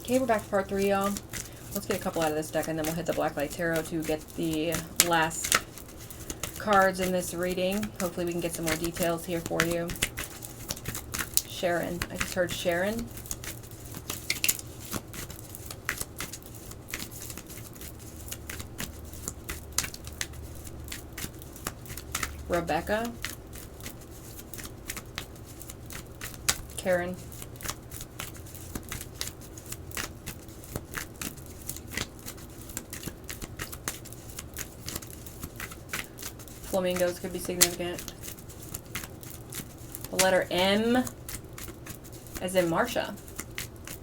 Okay, we're back to part 3, y'all. Let's get a couple out of this deck, and then we'll hit the Blacklight Tarot to get the last cards in this reading. Hopefully we can get some more details here for you. Sharon. I just heard Sharon. Rebecca. Karen. Flamingos could be significant. The letter M, as in Marsha.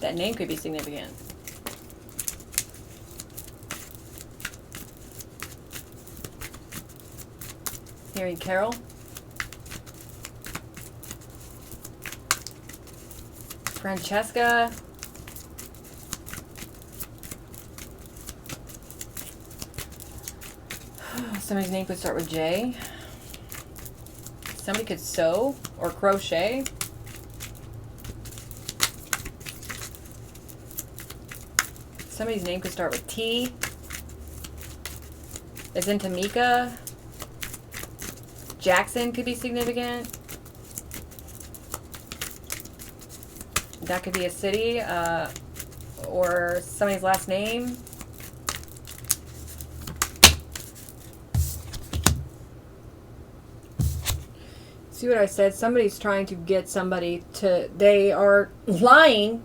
That name could be significant. Hearing Carol. Francesca. Somebody's name could start with J. Somebody could sew or crochet. Somebody's name could start with T. As in Tamika. Jackson could be significant. That could be a city or somebody's last name. See what I said? Somebody's trying to get somebody to... They are lying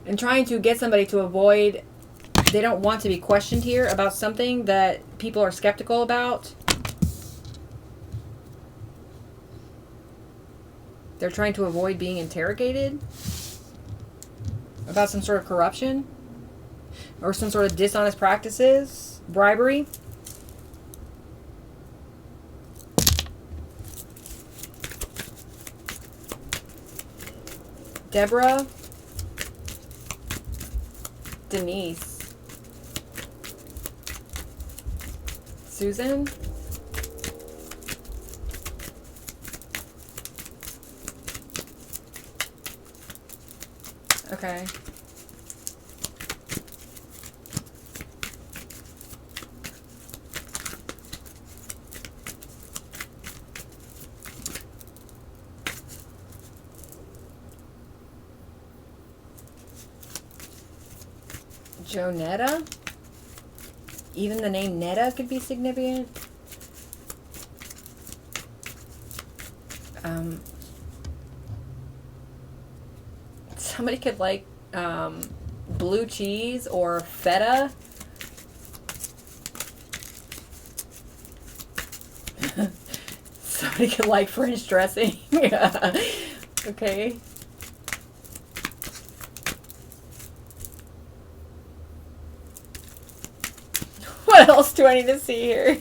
and trying to get somebody to avoid... They don't want to be questioned here about something that people are skeptical about. They're trying to avoid being interrogated about some sort of corruption or some sort of dishonest practices, bribery. Deborah, Denise, Susan, okay. Jonetta. Even the name Netta could be significant. Somebody could like blue cheese or feta. Somebody could like French dressing. Okay. What else do I need to see here?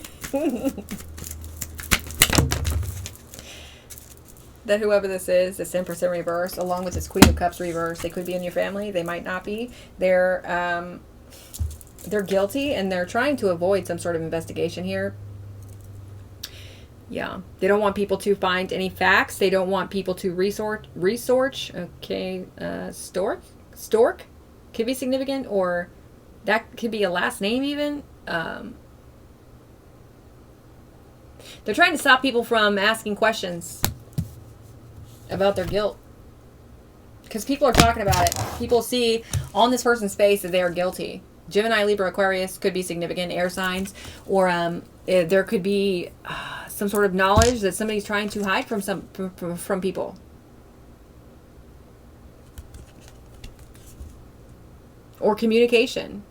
That whoever this is, this Empress in reverse, along with this Queen of Cups reverse, they could be in your family. They might not be. They're guilty, and they're trying to avoid some sort of investigation here. Yeah. They don't want people to find any facts. They don't want people to research. Okay. Stork could be significant, or that could be a last name even. They're trying to stop people from asking questions about their guilt, because people are talking about it. People see on this person's face that they are guilty. Gemini, Libra, Aquarius could be significant air signs, or there could be some sort of knowledge that somebody's trying to hide from people. Or communication.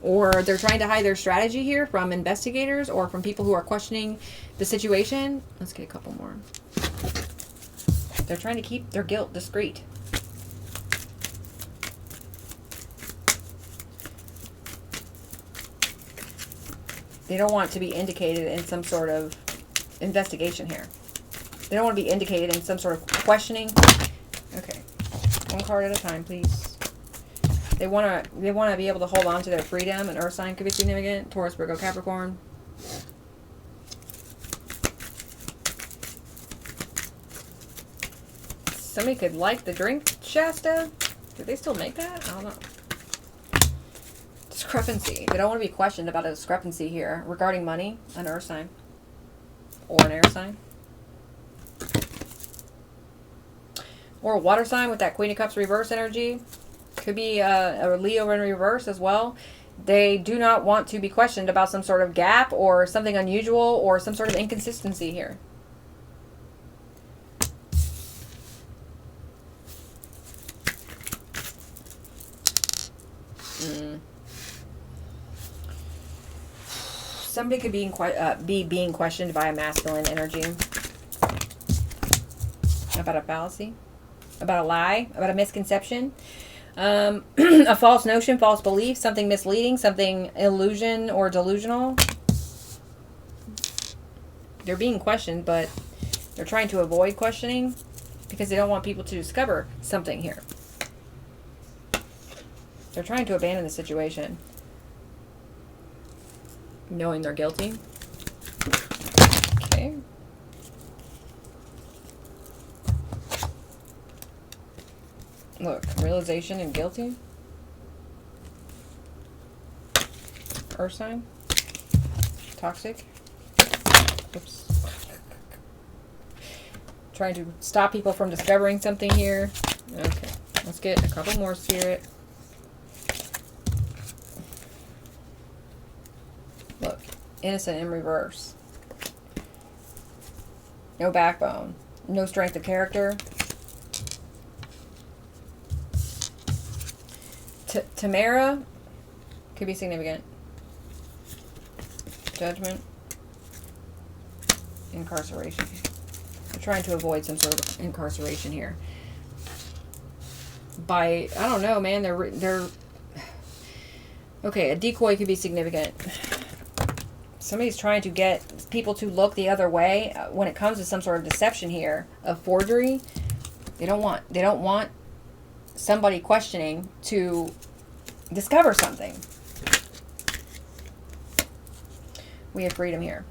Or they're trying to hide their strategy here from investigators or from people who are questioning the situation. Let's get a couple more. They're trying to keep their guilt discreet. They don't want to be indicated in some sort of investigation here. They don't want to be indicated in some sort of questioning. Okay. One card at a time, please. They want to be able to hold on to their freedom. An earth sign could be significant. Taurus, Virgo, Capricorn. Somebody could like the drink Shasta. Do they still make that? I don't know. Discrepancy. They don't want to be questioned about a discrepancy here regarding money, an earth sign. Or an air sign. Or a water sign with that Queen of Cups reverse energy. Could be a Leo in reverse as well. They do not want to be questioned about some sort of gap or something unusual or some sort of inconsistency here. Somebody could be being questioned by a masculine energy about a fallacy, about a lie, about a misconception, a false notion, false belief, something misleading, something illusion or delusional. They're being questioned, but they're trying to avoid questioning because they don't want people to discover something here. They're trying to abandon the situation, knowing they're guilty. Okay. Look, realization and guilty. Earth sign. Toxic. Oops. Trying to stop people from discovering something here. Okay. Let's get a couple more, Spirit. Look, innocent in reverse. No backbone. No strength of character. Tamara could be significant. Judgment. Incarceration. They're trying to avoid some sort of incarceration here. By, I don't know, man. They're okay. A decoy could be significant. Somebody's trying to get people to look the other way when it comes to some sort of deception here of forgery. They don't want somebody questioning to discover something. We have freedom here.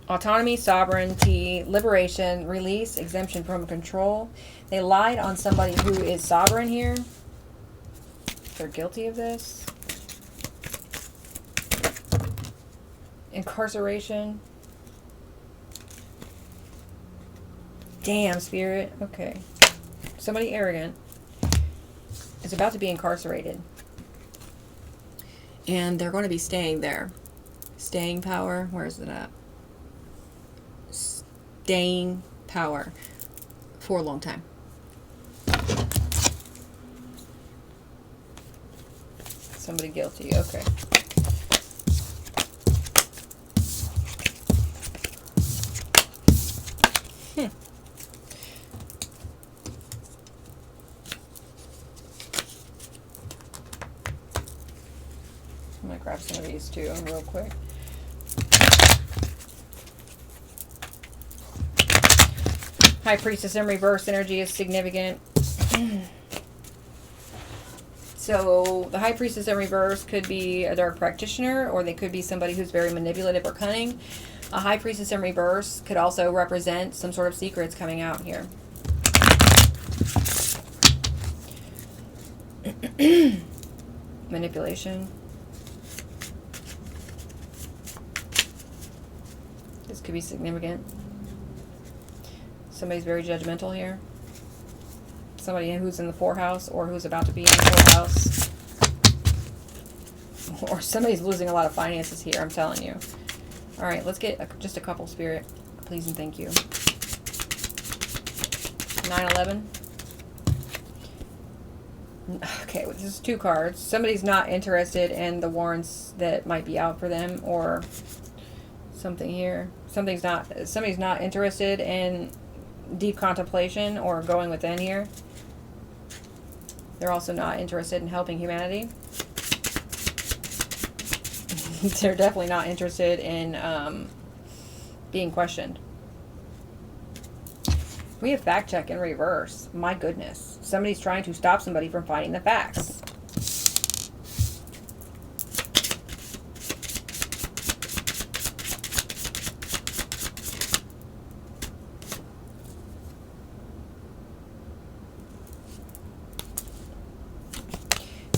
Autonomy, sovereignty, liberation, release, exemption from control. They lied on somebody who is sovereign here. They're guilty of this. Incarceration. Damn, Spirit. Okay. Somebody arrogant is about to be incarcerated. And they're going to be staying there. Staying power. Where is it at? Staying power for a long time. Somebody guilty. Okay. I'm going to grab some of these too real quick. High Priestess in reverse energy is significant. So the High Priestess in reverse could be a dark practitioner, or they could be somebody who's very manipulative or cunning. A High Priestess in reverse could also represent some sort of secrets coming out here. Manipulation. This could be significant. Somebody's very judgmental here. Somebody who's in the forehouse or who's about to be in the forehouse. Or somebody's losing a lot of finances here, I'm telling you. Alright, let's get just a couple, Spirit. Please and thank you. 9/11. Okay, this is 2 cards. Somebody's not interested in the warrants that might be out for them, or something here. Somebody's not interested in deep contemplation or going within here. They're also not interested in helping humanity. They're definitely not interested in being questioned. We have fact check in reverse. My goodness. Somebody's trying to stop somebody from finding the facts.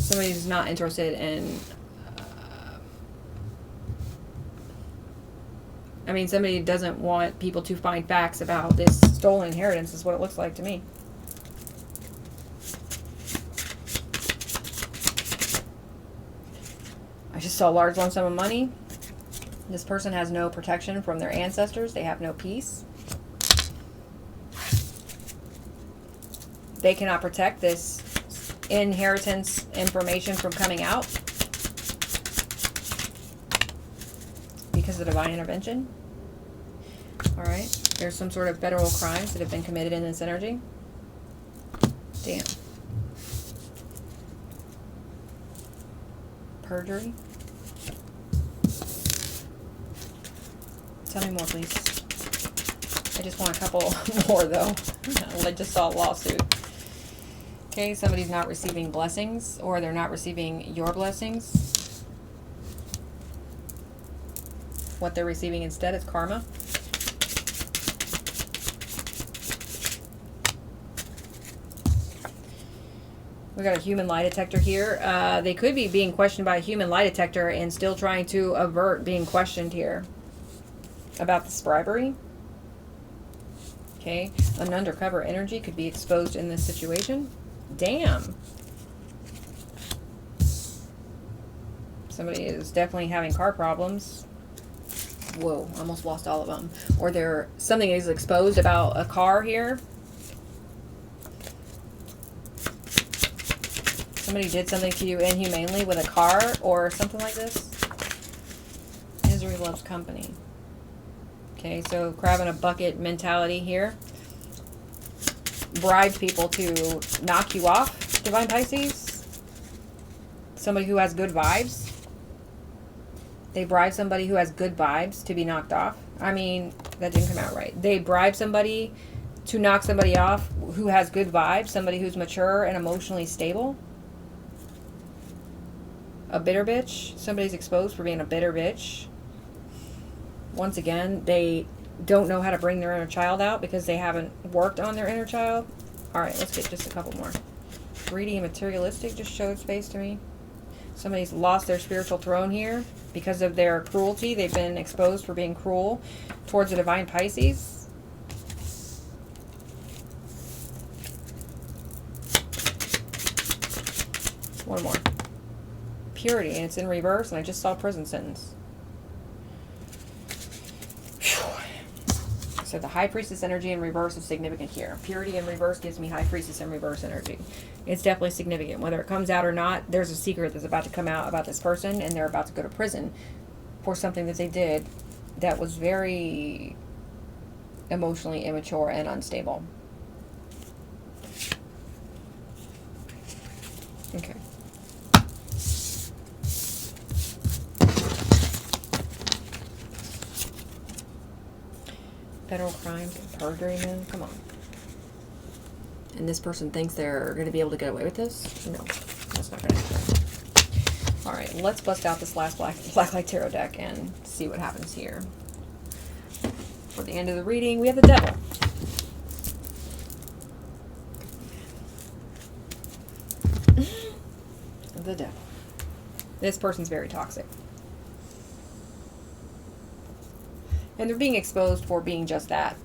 Somebody who's not interested in... I mean, somebody doesn't want people to find facts about this stolen inheritance is what it looks like to me. I just saw a large lump sum of money. This person has no protection from their ancestors. They have no peace. They cannot protect this inheritance information from coming out because of divine intervention. All right. There's some sort of federal crimes that have been committed in this energy. Damn. Perjury. Tell me more, please. I just want a couple more, though. I just saw a lawsuit. Okay, somebody's not receiving blessings, or they're not receiving your blessings. What they're receiving instead is karma. We got a human lie detector here. They could be being questioned by a human lie detector and still trying to avert being questioned here about this bribery. Okay, an undercover energy could be exposed in this situation. Damn. Somebody is definitely having car problems. Whoa, almost lost all of them. Or something is exposed about a car here. Somebody did something to you inhumanely with a car or something like this. Misery loves company. Okay, so crab in a bucket mentality here. Bribed people to knock you off, Divine Pisces. Somebody who has good vibes. They bribe somebody who has good vibes to be knocked off. I mean, that didn't come out right. They bribe somebody to knock somebody off who has good vibes. Somebody who's mature and emotionally stable. A bitter bitch. Somebody's exposed for being a bitter bitch. Once again, they don't know how to bring their inner child out because they haven't worked on their inner child. All right, let's get just a couple more. Greedy and materialistic just showed space to me. Somebody's lost their spiritual throne here because of their cruelty. They've been exposed for being cruel towards the Divine Pisces. One more. Purity, and it's in reverse, and I just saw prison sentence. So the High Priestess energy in reverse is significant here. Purity in reverse gives me High Priestess in reverse energy. It's definitely significant. Whether it comes out or not, there's a secret that's about to come out about this person, and they're about to go to prison for something that they did that was very emotionally immature and unstable. Okay. Federal crimes and perjury, man. Come on. And this person thinks they're going to be able to get away with this? No, that's not going to happen. All right, let's bust out this last Blacklight Tarot deck and see what happens here. For the end of the reading, we have the Devil. The Devil. This person's very toxic. And they're being exposed for being just that.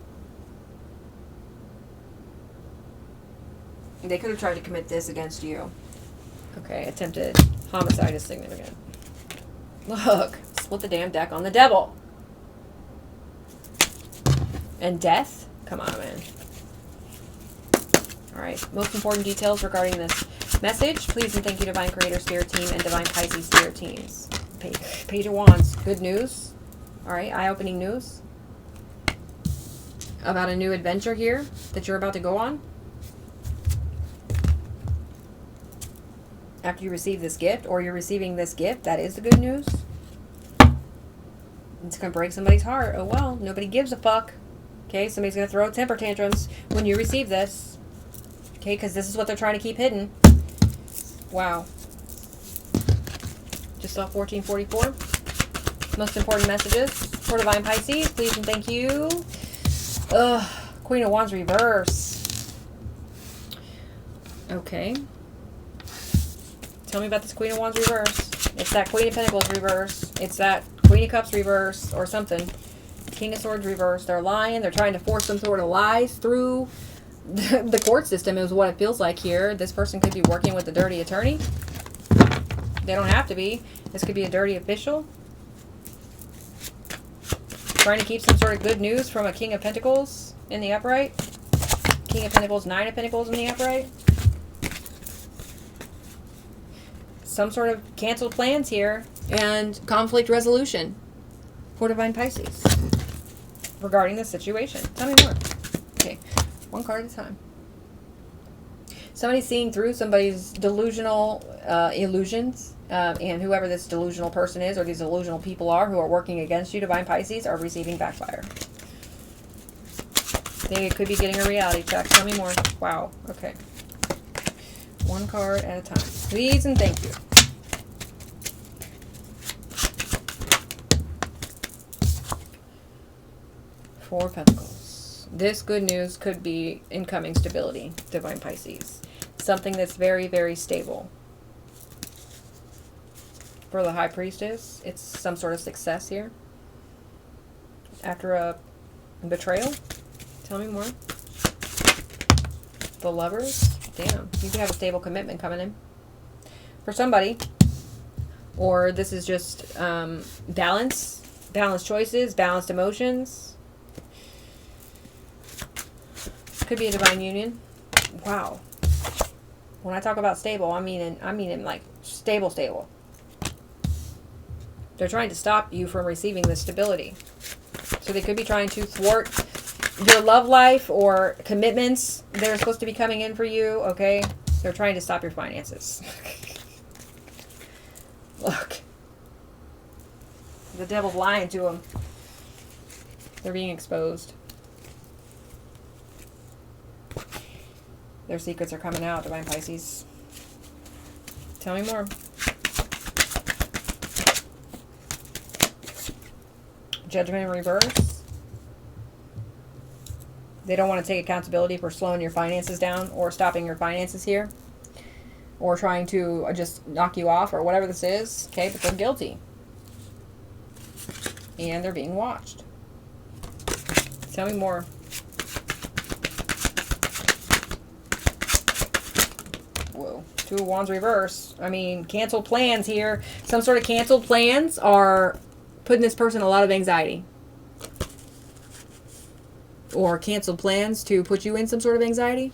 They could have tried to commit this against you. Okay, attempted homicide is significant. Look, split the damn deck on the Devil. And Death? Come on, man. Alright, most important details regarding this message. Please and thank you, Divine Creator Spirit Team and Divine Pisces Spirit Teams. Page of Wands. Good news. Alright, eye-opening news about a new adventure here that you're about to go on. After you receive this gift, or you're receiving this gift, that is the good news. It's going to break somebody's heart. Oh well, nobody gives a fuck. Okay, somebody's going to throw temper tantrums when you receive this. Okay, because this is what they're trying to keep hidden. Wow. Just saw 1444. Most important messages for Divine Pisces. Please and thank you. Queen of Wands reverse. Okay. Tell me about this Queen of Wands reverse. It's that Queen of Pentacles reverse. It's that Queen of Cups reverse or something. King of Swords reverse. They're lying. They're trying to force some sort of lies through the court system is what it feels like here. This person could be working with a dirty attorney. They don't have to be. This could be a dirty official. Trying to keep some sort of good news from a King of Pentacles in the upright. King of Pentacles, Nine of Pentacles in the upright. Some sort of canceled plans here. And conflict resolution for Divine Pisces regarding the situation. Tell me more. Okay, one card at a time. Somebody's seeing through somebody's delusional illusions. And whoever this delusional person is or these delusional people are who are working against you, Divine Pisces, are receiving backfire. They could be getting a reality check. Tell me more. Wow. Okay. One card at a time. Please and thank you. Four of Pentacles. This good news could be incoming stability, Divine Pisces. Something that's very, very stable. For the High Priestess, it's some sort of success here. After a betrayal. Tell me more. The Lovers. Damn. You could have a stable commitment coming in. For somebody. Or this is just balance. Balanced choices. Balanced emotions. Could be a divine union. Wow. When I talk about stable, I mean like stable. They're trying to stop you from receiving this stability. So they could be trying to thwart your love life or commitments that are supposed to be coming in for you, okay? They're trying to stop your finances. Look. The devil's lying to them. They're being exposed. Their secrets are coming out, Divine Pisces. Tell me more. Judgment in reverse. They don't want to take accountability for slowing your finances down or stopping your finances here. Or trying to just knock you off or whatever this is. Okay, but they're guilty. And they're being watched. Tell me more. Whoa. Two of Wands reverse. I mean, canceled plans here. Some sort of canceled plans are putting this person a lot of anxiety. Or canceled plans to put you in some sort of anxiety.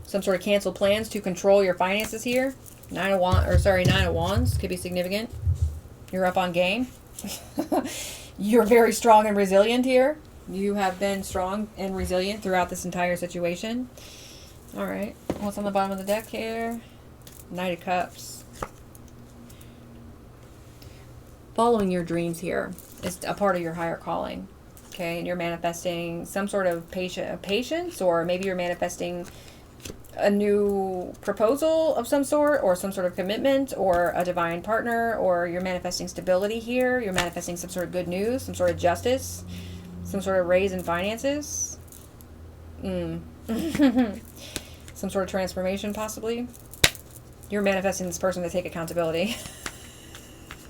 Some sort of canceled plans to control your finances here. Nine of Wands could be significant. You're up on game. You're very strong and resilient here. You have been strong and resilient throughout this entire situation. All right. What's on the bottom of the deck here? Knight of Cups. Following your dreams here is a part of your higher calling. Okay. And you're manifesting some sort of patience, or maybe you're manifesting a new proposal of some sort, or some sort of commitment, or a divine partner, or you're manifesting stability here. You're manifesting some sort of good news, some sort of justice. Some sort of raise in finances. Some sort of transformation, possibly. You're manifesting this person to take accountability.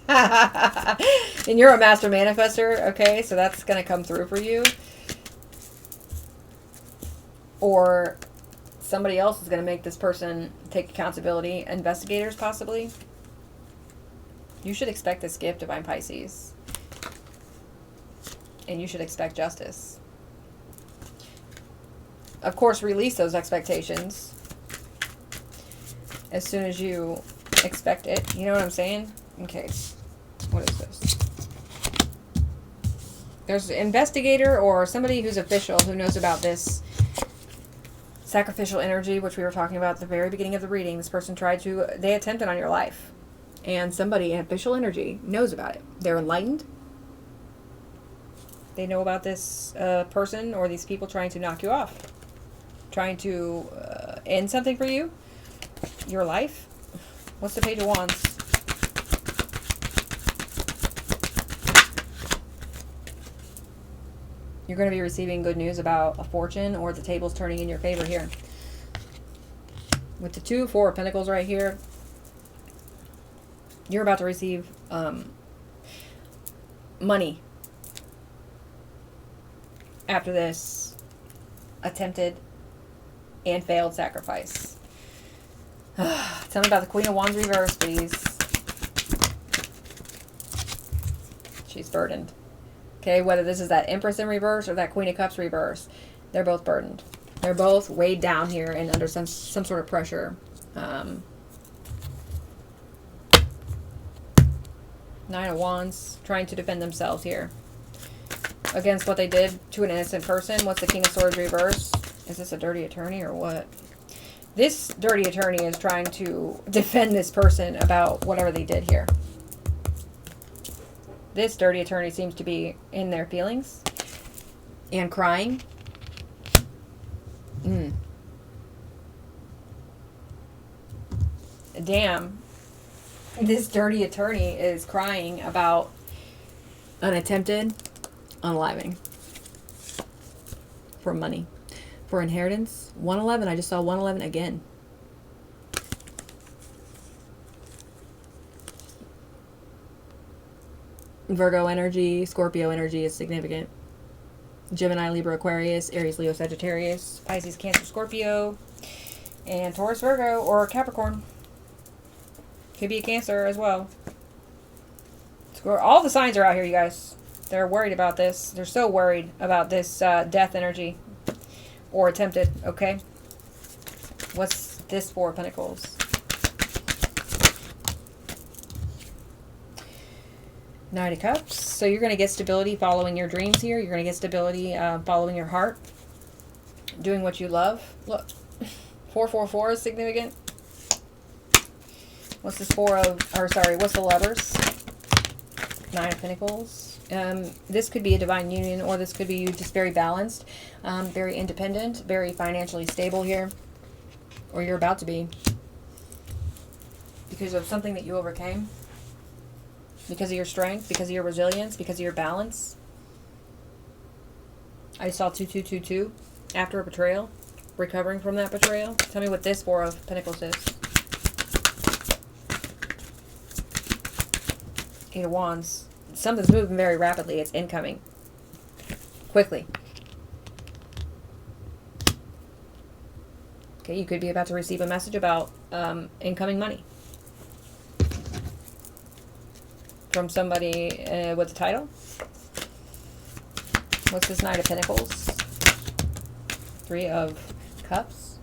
And you're a master manifester, okay? So that's going to come through for you. Or somebody else is going to make this person take accountability. Investigators, possibly. You should expect this gift, Divine Pisces. And you should expect justice. Of course, release those expectations as soon as you expect it. You know what I'm saying? Okay. What is this? There's an investigator or somebody who's official who knows about this sacrificial energy, which we were talking about at the very beginning of the reading. This person they attempted on your life. And somebody in official energy knows about it. They're enlightened. They know about this person or these people trying to knock you off. Trying to end something for you. Your life. What's the Page of Wands? You're going to be receiving good news about a fortune, or the table's turning in your favor here. With the 2, 4 of Pentacles right here, you're about to receive money after this attempted and failed sacrifice. Tell me about the Queen of Wands reverse, please. She's burdened. Okay, whether this is that Empress in reverse or that Queen of Cups reverse, they're both burdened. They're both weighed down here and under some sort of pressure. Nine of Wands, trying to defend themselves here against what they did to an innocent person. What's the King of Swords reverse? Is this a dirty attorney or what? This dirty attorney is trying to defend this person about whatever they did here. This dirty attorney seems to be in their feelings and crying. Damn. This dirty attorney is crying about an attempted unaliving for money, for inheritance. 111. I just saw 111 again. Virgo energy, Scorpio energy is significant. Gemini, Libra, Aquarius, Aries, Leo, Sagittarius, Pisces, Cancer, Scorpio, and Taurus, Virgo, or Capricorn. Could be a Cancer as well. All the signs are out here, you guys. They're worried about this. They're so worried about this death energy. Or attempted, okay? What's this 4 of Pentacles? Nine of Cups. So you're going to get stability following your dreams here. You're going to get stability following your heart. Doing what you love. Look. 444 is significant. What's this what's the Lovers? Nine of Pentacles. This could be a divine union, or this could be you just very balanced, very independent, very financially stable here. Or you're about to be. Because of something that you overcame. Because of your strength, because of your resilience, because of your balance. I saw 2222 after a betrayal. Recovering from that betrayal. Tell me what this 4 of Pentacles is. 8 of Wands. Something's moving very rapidly. It's incoming. Quickly. Okay, you could be about to receive a message about incoming money. From somebody with a title. What's this Knight of Pentacles? 3 of Cups.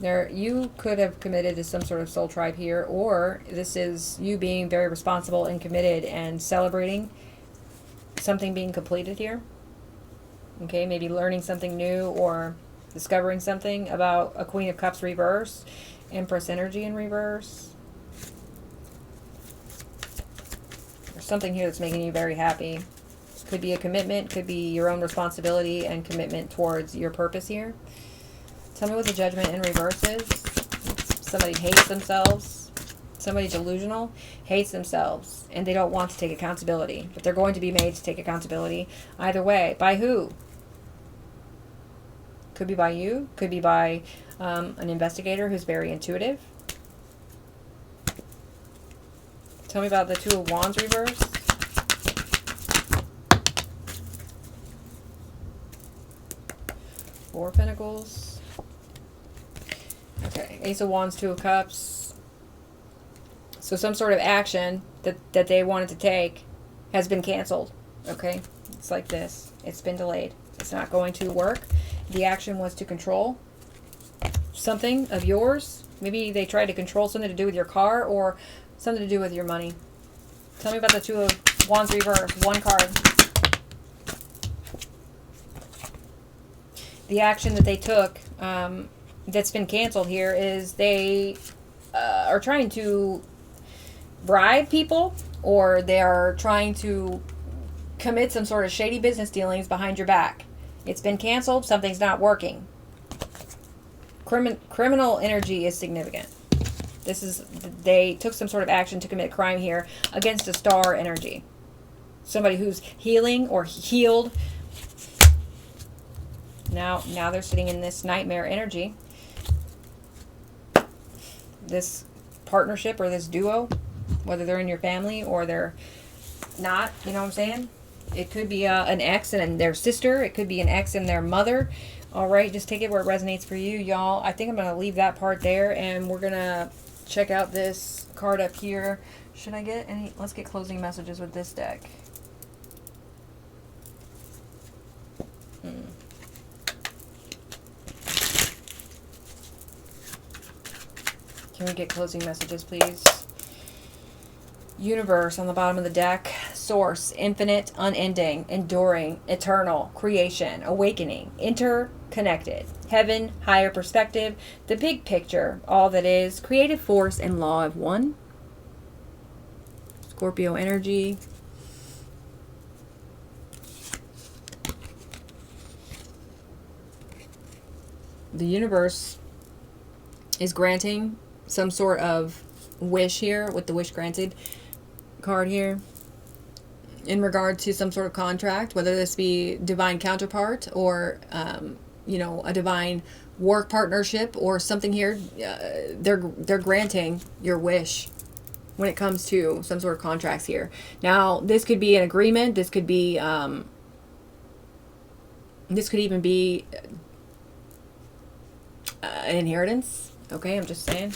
You could have committed to some sort of soul tribe here, or this is you being very responsible and committed and celebrating something being completed here. Okay, maybe learning something new or discovering something about a Queen of Cups reverse, Empress energy in reverse. There's something here that's making you very happy. Could be a commitment, could be your own responsibility and commitment towards your purpose here. Tell me what the Judgment in reverse is. Somebody hates themselves. Somebody delusional hates themselves and they don't want to take accountability, but they're going to be made to take accountability either way. By who? Could be by you. Could be by an investigator who's very intuitive. Tell me about the 2 of Wands reverse. Four of Pentacles. Okay, Ace of Wands, 2 of Cups. So some sort of action that they wanted to take has been canceled. Okay, it's like this. It's been delayed. It's not going to work. The action was to control something of yours. Maybe they tried to control something to do with your car or something to do with your money. Tell me about the 2 of Wands reverse. 1 card. The action that they took that's been canceled here is they are trying to bribe people, or they are trying to commit some sort of shady business dealings behind your back. It's been canceled. Something's not working. Criminal energy is significant. They took some sort of action to commit crime here against a star energy. Somebody who's healing or healed. Now they're sitting in this nightmare energy. this partnership or this duo, whether they're in your family or they're not, you know what I'm saying? It could be an ex and their sister. It could be an ex and their mother. All right, just take it where it resonates for you, y'all. I think I'm going to leave that part there, and we're going to check out this card up here. Should I get any? Let's get closing messages with this deck. Can we get closing messages, please? Universe on the bottom of the deck. Source, infinite, unending, enduring, eternal, creation, awakening, interconnected, heaven, higher perspective, the big picture, all that is, creative force, and law of one. Scorpio energy. The universe is granting some sort of wish here with the wish granted card here in regard to some sort of contract, whether this be divine counterpart or you know, a divine work partnership or something here. They're granting your wish when it comes to some sort of contracts here. Now, this could be an agreement. This could be this could even be an inheritance. Okay, I'm just saying.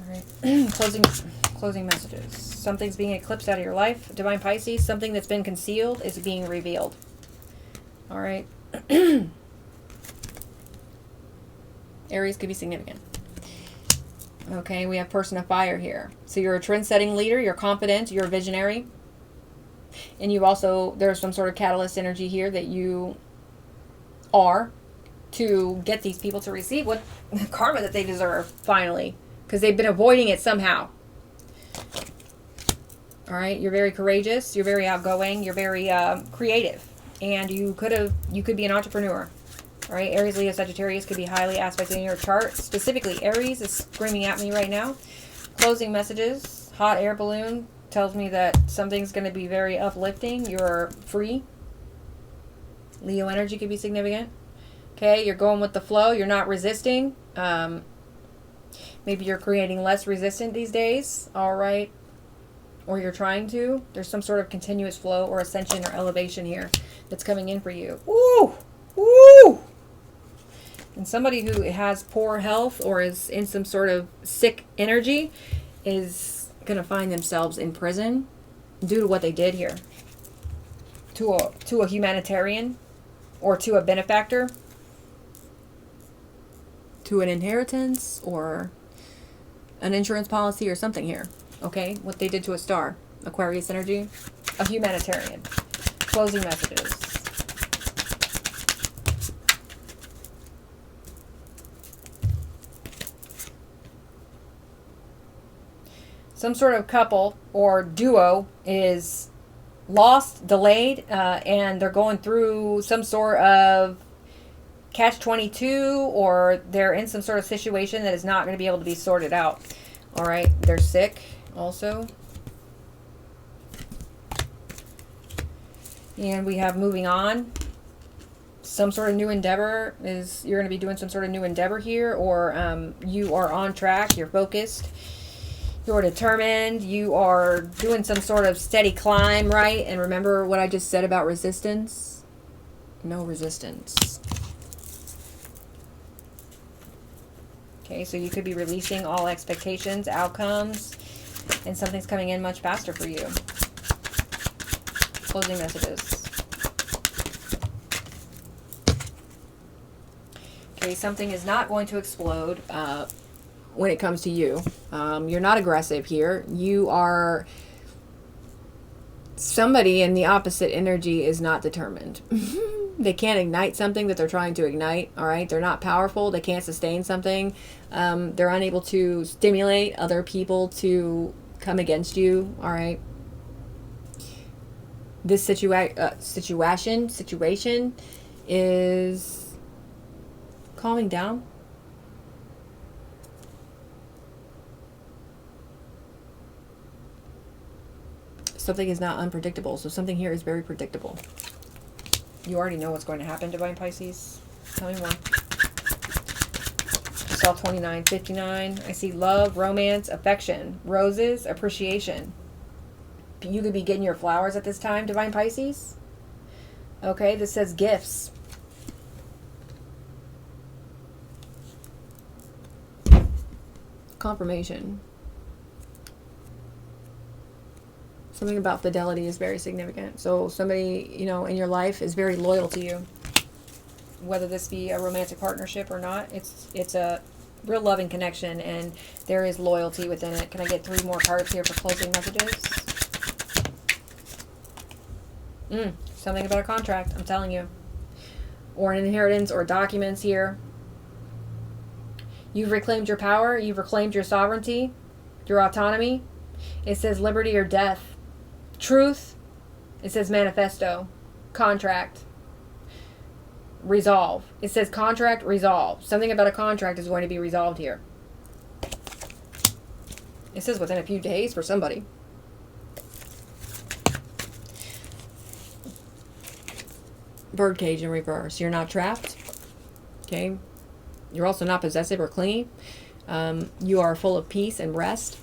All right, closing messages. Something's being eclipsed out of your life, Divine Pisces. Something that's been concealed is being revealed. All right. Aries could be significant. Okay, we have person of fire here. So you're a trend-setting leader, you're confident, you're a visionary. And you also, there's some sort of catalyst energy here that you are to get these people to receive what karma that they deserve, finally. Because they've been avoiding it somehow. All right, you're very courageous, you're very outgoing, you're very creative. And you could be an entrepreneur. All right, Aries, Leo, Sagittarius could be highly aspected in your chart. Specifically, Aries is screaming at me right now. Closing messages. Hot air balloon tells me that something's going to be very uplifting. You're free. Leo energy could be significant. Okay, you're going with the flow. You're not resisting. Maybe you're creating less resistance these days. All right. Or you're trying to. There's some sort of continuous flow or ascension or elevation here that's coming in for you. Woo! Woo! And somebody who has poor health or is in some sort of sick energy is going to find themselves in prison due to what they did here. To a humanitarian or to a benefactor. To an inheritance or an insurance policy or something here. Okay, what they did to a star. Aquarius energy. A humanitarian. Closing messages. Some sort of couple or duo is lost, delayed, and they're going through some sort of catch-22, or they're in some sort of situation that is not going to be able to be sorted out. All right, they're sick also. And we have moving on. Some sort of new endeavor is, you're going to be doing some sort of new endeavor here, or you are on track, you're focused. You're determined. You are doing some sort of steady climb, right? And remember what I just said about resistance? No resistance. Okay, so you could be releasing all expectations, outcomes, and something's coming in much faster for you. Closing messages. Okay, something is not going to explode when it comes to you. You're not aggressive here. You are somebody in the opposite energy is not determined. They can't ignite something that they're trying to ignite. All right. They're not powerful. They can't sustain something. They're unable to stimulate other people to come against you. All right. This situation is calming down. Something is not unpredictable, so something here is very predictable. You already know what's going to happen, Divine Pisces. Tell me more. saw 29, 59. I see love, romance, affection, roses, appreciation. You could be getting your flowers at this time, Divine Pisces. Okay, this says gifts. Confirmation. Something about fidelity is very significant. So somebody, you know, in your life is very loyal to you. Whether this be a romantic partnership or not, it's a real loving connection, and there is loyalty within it. Can I get 3 more cards here for closing messages? Something about a contract, I'm telling you. Or an inheritance or documents here. You've reclaimed your power. You've reclaimed your sovereignty, your autonomy. It says liberty or death. Truth. It says manifesto. Contract. Resolve. It says contract, resolve. Something about a contract is going to be resolved here. It says within a few days for somebody. Birdcage in reverse. You're not trapped. Okay. You're also not possessive or clingy. You are full of peace and rest.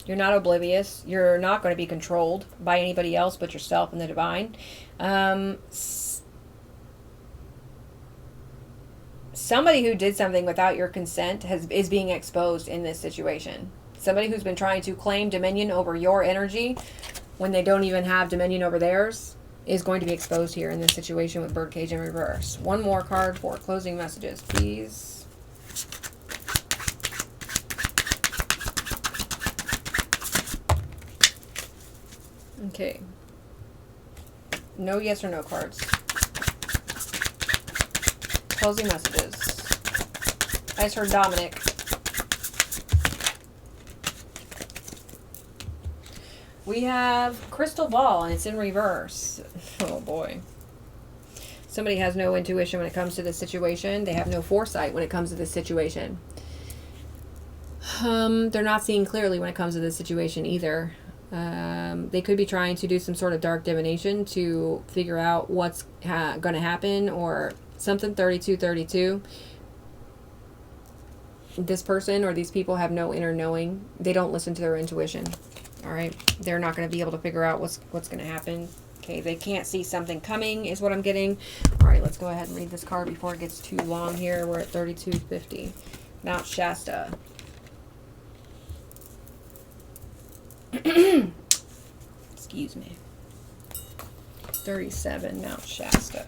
You're not oblivious. You're not going to be controlled by anybody else but yourself and the divine. Somebody who did something without your consent is being exposed in this situation. Somebody who's been trying to claim dominion over your energy when they don't even have dominion over theirs is going to be exposed here in this situation with Birdcage in reverse. 1 more card for closing messages, please. Okay. No yes or no cards. Closing messages. I just heard Dominic. We have Crystal Ball, and it's in reverse. Oh, boy. Somebody has no intuition when it comes to this situation. They have no foresight when it comes to this situation. They're not seeing clearly when it comes to this situation either. They could be trying to do some sort of dark divination to figure out what's going to happen or something. 3232. This person or these people have no inner knowing. They don't listen to their intuition. All right. They're not going to be able to figure out what's going to happen. Okay. They can't see something coming is what I'm getting. All right. Let's go ahead and read this card before it gets too long here. We're at 3250. Mount Shasta. Excuse me. 37, Mount Shasta.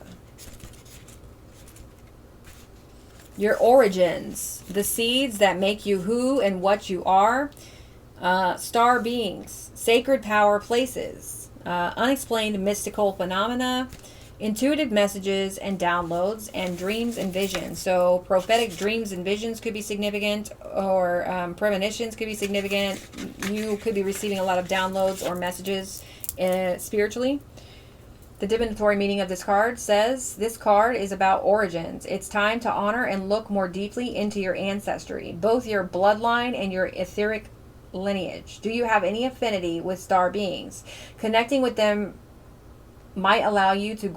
Your origins, the seeds that make you who and what you are, star beings, sacred power places, unexplained mystical phenomena, intuitive messages and downloads, and dreams and visions. So prophetic dreams and visions could be significant, or premonitions could be significant. You could be receiving a lot of downloads or messages spiritually. The divinatory meaning of this card says this card is about origins. It's time to honor and look more deeply into your ancestry, both your bloodline and your etheric lineage. Do you have any affinity with star beings? Connecting with them might allow you to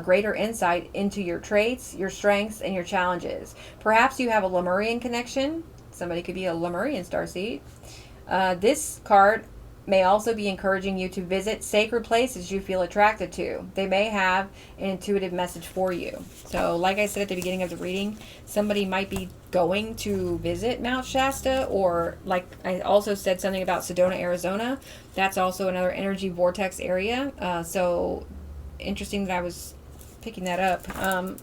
greater insight into your traits, your strengths, and your challenges. Perhaps you have a Lemurian connection. Somebody could be a Lemurian starseed. This card may also be encouraging you to visit sacred places you feel attracted to. They may have an intuitive message for you. So, like I said at the beginning of the reading, somebody might be going to visit Mount Shasta, or like I also said something about Sedona, Arizona. That's also another energy vortex area. So, interesting that I was picking that up.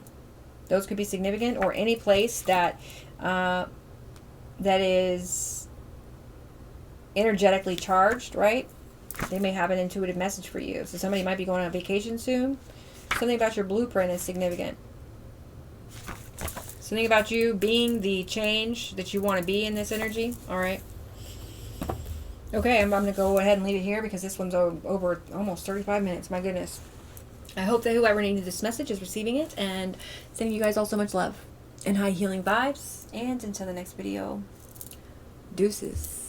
Those could be significant, or any place that that is energetically charged, right? They may have an intuitive message for you. So somebody might be going on vacation soon. Something about your blueprint is significant. Something about you being the change that you want to be in this energy. All right. Okay, I'm going to go ahead and leave it here because this one's over almost 35 minutes. My goodness. I hope that whoever needed this message is receiving it, and sending you guys all so much love and high healing vibes. And until the next video, deuces.